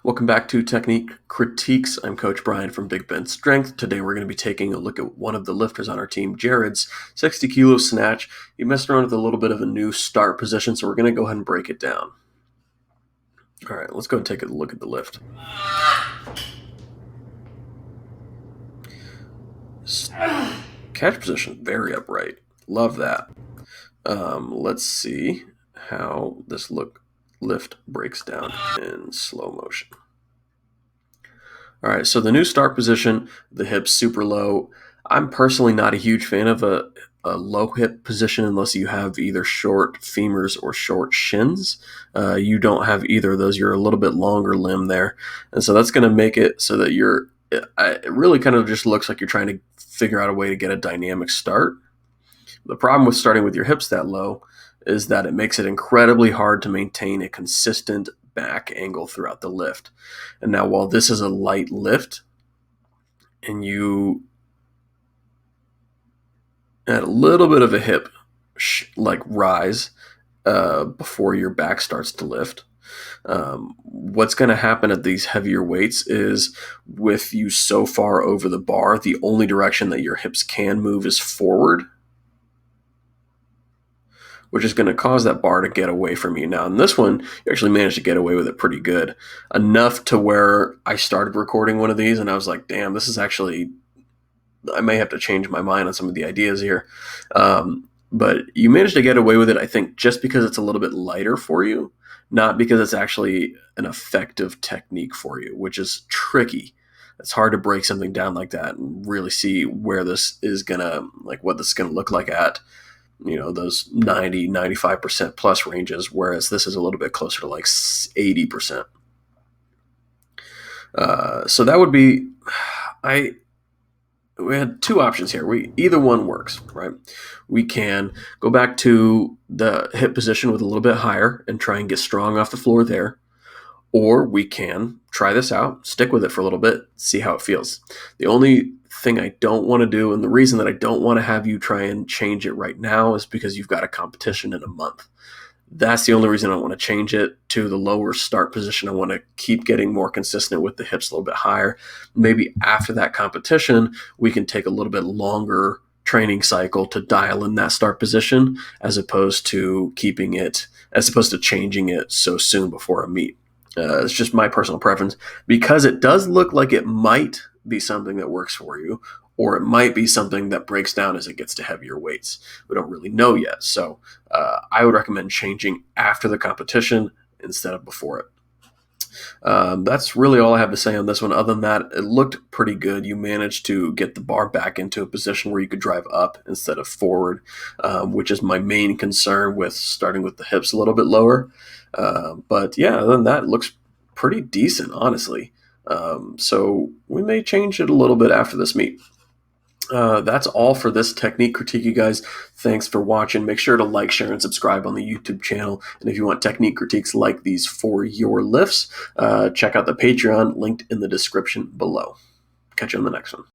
Welcome back to Technique Critiques. I'm Coach Brian from Big Ben Strength. Today we're going to be taking a look at one of the lifters on our team, Jared's 60 kilo snatch. He messed around with a little bit of a new start position, so we're going to go ahead and break it down. All right, let's go and take a look at the lift. Catch position, very upright. Love that. Let's see how this lift breaks down in slow motion. All right, so the new start position, the hips super low. I'm personally not a huge fan of a low hip position unless you have either short femurs or short shins. You don't have either of those. You're a little bit longer limb there. And so that's going to make it so that it really kind of just looks like you're trying to figure out a way to get a dynamic start. The problem with starting with your hips that low is that it makes it incredibly hard to maintain a consistent back angle throughout the lift. And now while this is a light lift and you add a little bit of a hip rise before your back starts to lift, what's going to happen at these heavier weights is with you so far over the bar, the only direction that your hips can move is forward, which is going to cause that bar to get away from you. Now, in this one, you actually managed to get away with it pretty good. Enough to where I started recording one of these and I was like, damn, this is actually, I may have to change my mind on some of the ideas here. But you managed to get away with it, I think, just because it's a little bit lighter for you, not because it's actually an effective technique for you, which is tricky. It's hard to break something down like that and really see where this is going to, like what this is going to look like at, those 90, 95% plus ranges, whereas this is a little bit closer to like 80%. So that would be, we had two options here. Either one works, right? We can go back to the hip position with a little bit higher and try and get strong off the floor there. Or we can try this out, stick with it for a little bit, see how it feels. The only thing I don't want to do, and the reason that I don't want to have you try and change it right now, is because you've got a competition in a month. That's the only reason I want to change it to the lower start position. I want to keep getting more consistent with the hips a little bit higher. Maybe after that competition, we can take a little bit longer training cycle to dial in that start position as opposed to changing it so soon before a meet. It's just my personal preference because it does look like it might be something that works for you, or it might be something that breaks down as it gets to heavier weights. We don't really know yet. So I would recommend changing after the competition instead of before it. That's really all I have to say on this one. Other than that, it looked pretty good. You managed to get the bar back into a position where you could drive up instead of forward, which is my main concern with starting with the hips a little bit lower. But yeah, other than that, it looks pretty decent, honestly. So we may change it a little bit after this meet. That's all for this technique critique, you guys. Thanks for watching. Make sure to like, share, and subscribe on the YouTube channel. And if you want technique critiques like these for your lifts, check out the Patreon linked in the description below. Catch you on the next one.